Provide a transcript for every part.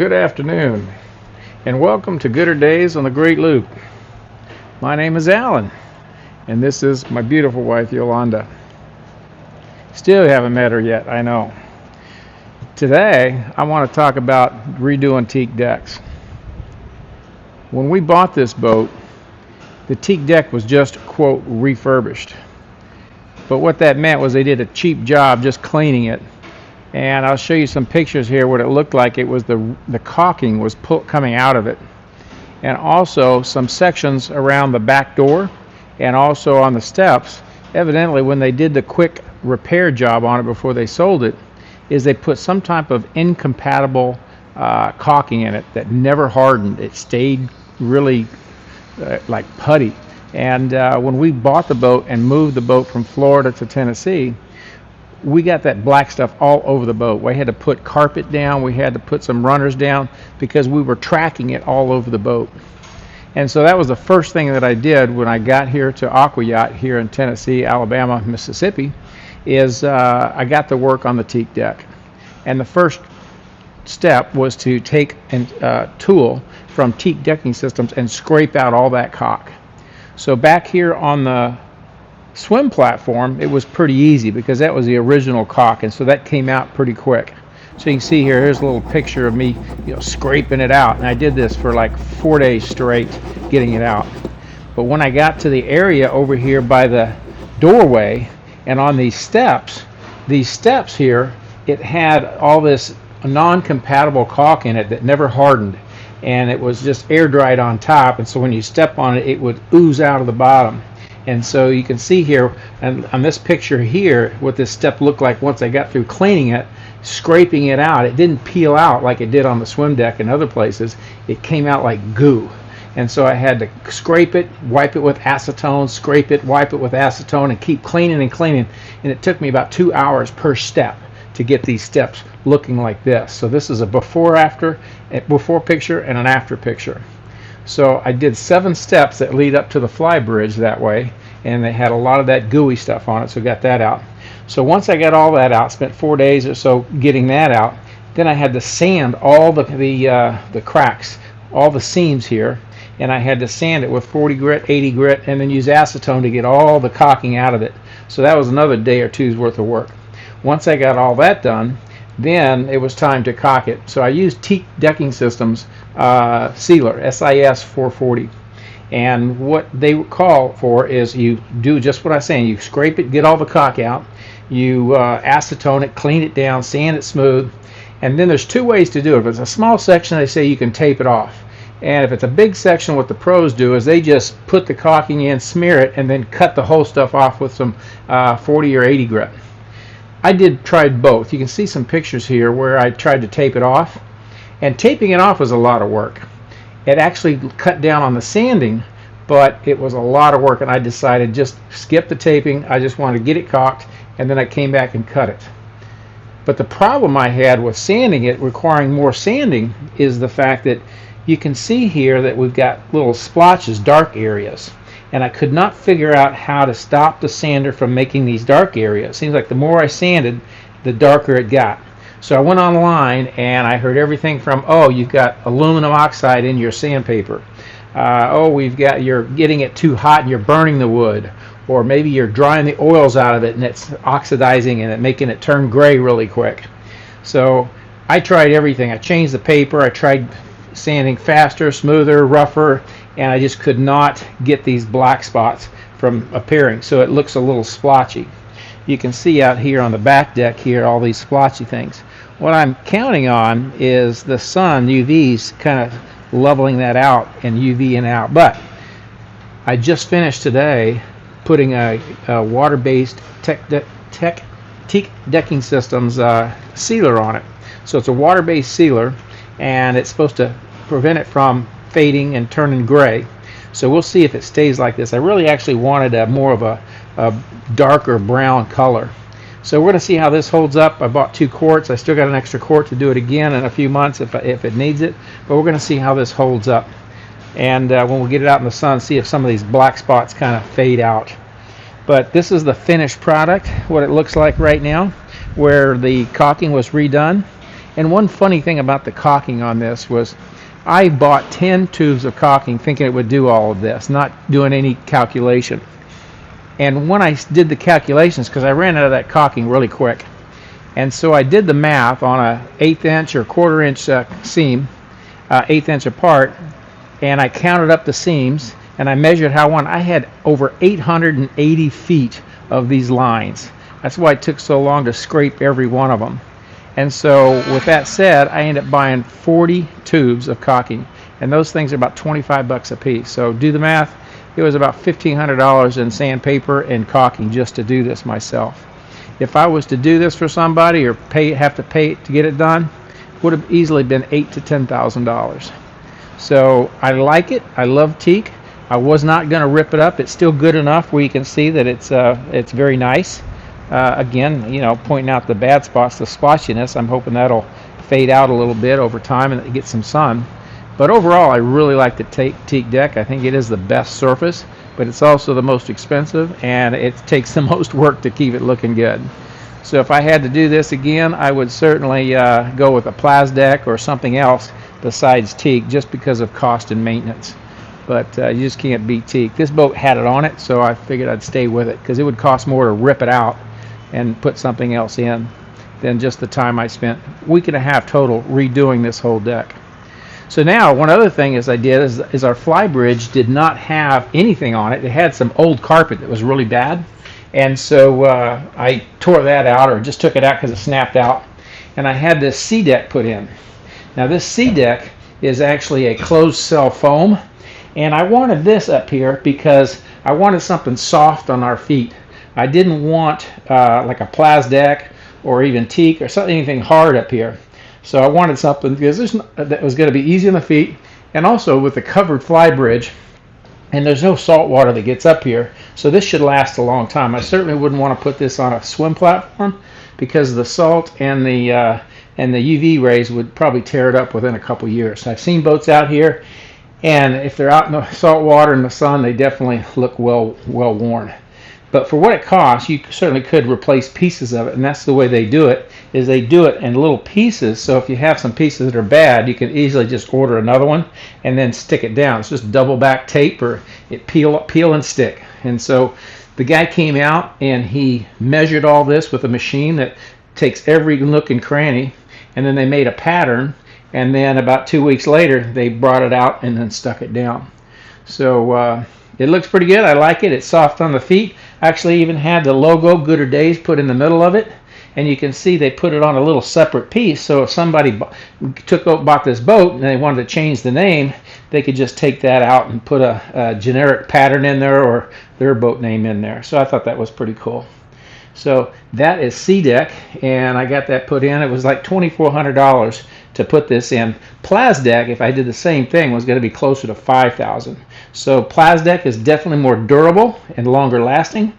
good afternoon, and welcome to Gooder Days on the Great Loop. My name is Alan, and this is my beautiful wife, Yolanda. Still haven't met her yet, I know. Today, I want to talk about redoing teak decks. When we bought this boat, the teak deck was just, quote, refurbished. But what that meant was they did a cheap job just cleaning it. And I'll show you some pictures here what it looked like. It was the caulking was coming out of it. And also some sections around the back door and also on the steps. Evidently when they did the quick repair job on it before they sold it, is they put some type of incompatible caulking in it that never hardened. It stayed really like putty. And when we bought the boat and moved the boat from Florida to Tennessee, we got that black stuff all over the boat. We had to put carpet down, we had to put some runners down because we were tracking it all over the boat. And so that was the first thing that I did when I got here to Aqua Yacht here in Tennessee, Alabama, Mississippi, is I got to work on the teak deck. And the first step was to take a tool from Teak Decking Systems and scrape out all that caulk. So back here on the swim platform, it was pretty easy because that was the original caulk, and so that came out pretty quick. So you can see here, here's a little picture of me, scraping it out, and I did this for like 4 days straight, getting it out. But when I got to the area over here by the doorway and on these steps here, it had all this non-compatible caulk in it that never hardened, and it was just air dried on top, and so when you step on it, it would ooze out of the bottom. And so you can see here, and on this picture here, what this step looked like once I got through cleaning it, scraping it out. It didn't peel out like it did on the swim deck and other places. It came out like goo. And so I had to scrape it, wipe it with acetone, scrape it, wipe it with acetone, and keep cleaning and cleaning. And it took me about 2 hours per step to get these steps looking like this. So this is a before picture and an after picture. So I did 7 steps that lead up to the Flybridge that way, and they had a lot of that gooey stuff on it, so got that out. So once I got all that out, spent 4 days or so getting that out, then I had to sand all the cracks, all the seams here, and I had to sand it with 40 grit, 80 grit, and then use acetone to get all the caulking out of it. So that was another day or two's worth of work. Once I got all that done, then it was time to caulk it. So I used Teak Decking Systems sealer, SIS 440. And what they call for is you do just what I'm saying. You scrape it, get all the caulk out, you acetone it, clean it down, sand it smooth, and then there's 2 ways to do it. If it's a small section, they say you can tape it off. And if it's a big section, what the pros do is they just put the caulking in, smear it, and then cut the whole stuff off with some 40 or 80 grit. I tried both. You can see some pictures here where I tried to tape it off, and taping it off was a lot of work. It actually cut down on the sanding, but it was a lot of work, and I decided just skip the taping. I just wanted to get it caulked, and then I came back and cut it. But the problem I had with sanding it, requiring more sanding, is the fact that you can see here that we've got little splotches, dark areas. And I could not figure out how to stop the sander from making these dark areas. It seems like the more I sanded, the darker it got. So I went online and I heard everything from, oh, you've got aluminum oxide in your sandpaper. Oh, you're getting it too hot and you're burning the wood. Or maybe you're drying the oils out of it and it's oxidizing and making it turn gray really quick. So I tried everything. I changed the paper. I tried sanding faster, smoother, rougher, and I just could not get these black spots from appearing, so it looks a little splotchy. You can see out here on the back deck here all these splotchy things. What I'm counting on is the sun, UVs, kind of leveling that out and UV in out. But I just finished today putting a water-based Teak Decking Systems sealer on it. So it's a water-based sealer, and it's supposed to prevent it from fading and turning gray. So we'll see if it stays like this. I really actually wanted more of a darker brown color. So we're going to see how this holds up. I bought 2 quarts. I still got an extra quart to do it again in a few months if it needs it. But we're going to see how this holds up. And when we get it out in the sun, see if some of these black spots kind of fade out. But this is the finished product, what it looks like right now, where the caulking was redone. And one funny thing about the caulking on this was I bought 10 tubes of caulking thinking it would do all of this, not doing any calculation. And when I did the calculations, because I ran out of that caulking really quick, and so I did the math on a 1/8 inch or 1/4 inch seam, 1/8 inch apart, and I counted up the seams, and I measured how I had over 880 feet of these lines. That's why it took so long to scrape every one of them. And so with that said, I ended up buying 40 tubes of caulking, and those things are about 25 bucks a piece. So do the math. It was about $1,500 in sandpaper and caulking just to do this myself. If I was to do this for somebody or have to pay to get it done, it would have easily been $8,000 to $10,000. So I like it. I love teak. I was not going to rip it up. It's still good enough where you can see that it's very nice. Again, you know, pointing out the bad spots, the splotchiness. I'm hoping that'll fade out a little bit over time and get some sun. But overall, I really like the teak deck. I think it is the best surface, but it's also the most expensive, and it takes the most work to keep it looking good. So if I had to do this again, I would certainly go with a SeaDek or something else besides teak, just because of cost and maintenance. But you just can't beat teak. This boat had it on it, so I figured I'd stay with it, because it would cost more to rip it out and put something else in than just the time I spent a week and a half total redoing this whole deck. So now, one other thing I did is our Flybridge did not have anything on it. It had some old carpet that was really bad, and so I tore that out, or just took it out because it snapped out, and I had this SeaDek put in. Now this SeaDek is actually a closed cell foam, and I wanted this up here because I wanted something soft on our feet. I didn't want like a SeaDek or even teak or something, anything hard up here. So I wanted something that was going to be easy on the feet, and also with the covered Flybridge, and there's no salt water that gets up here, so this should last a long time. I certainly wouldn't want to put this on a swim platform, because the salt and the UV rays would probably tear it up within a couple years. I've seen boats out here, and if they're out in the salt water in the sun, they definitely look well worn. But for what it costs, you certainly could replace pieces of it, and that's the way they do it, is they do it in little pieces. So if you have some pieces that are bad, you can easily just order another one and then stick it down. It's just double back tape, or it peel and stick. And so the guy came out and he measured all this with a machine that takes every nook and cranny, and then they made a pattern, and then about 2 weeks later they brought it out and then stuck it down. So it looks pretty good. I like it. It's soft on the feet. I actually even had the logo Gooder Days put in the middle of it, and you can see they put it on a little separate piece, so if somebody bought this boat and they wanted to change the name, they could just take that out and put a generic pattern in there, or their boat name in there. So I thought that was pretty cool. So that is SeaDek, and I got that put in. It was like $2,400 to put this in. SeaDek, if I did the same thing, was going to be closer to $5,000. So SeaDek is definitely more durable and longer lasting,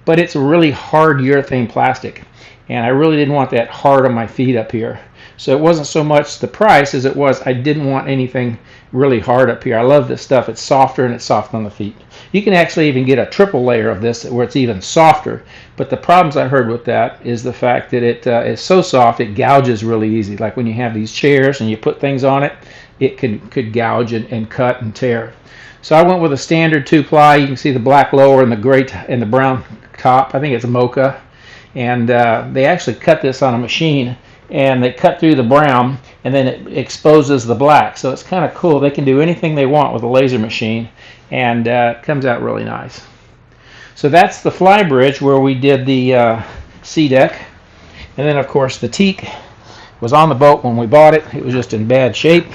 but it's a really hard urethane plastic, and I really didn't want that hard on my feet up here. So it wasn't so much the price as it was I didn't want anything really hard up here. I love this stuff. It's softer, and it's soft on the feet. You can actually even get a triple layer of this where it's even softer, but the problems I heard with that is the fact that it is so soft it gouges really easy. Like when you have these chairs and you put things on it, it could gouge and cut and tear. So I went with a standard 2-ply. You can see the black lower and the gray and the brown top. I think it's a mocha, and they actually cut this on a machine, and they cut through the brown, and then it exposes the black. So it's kind of cool. They can do anything they want with a laser machine, and it comes out really nice. So that's the Flybridge where we did the SeaDek. And then of course the teak was on the boat when we bought it. It was just in bad shape,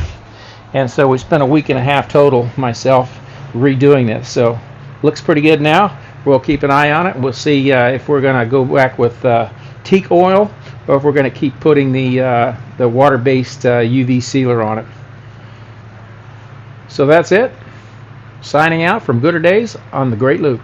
and so we spent a week and a half total, myself, redoing this. So looks pretty good now. We'll keep an eye on it. We'll see if we're going to go back with teak oil, or if we're going to keep putting the water-based UV sealer on it. So that's it. Signing out from Gooder Days on the Great Loop.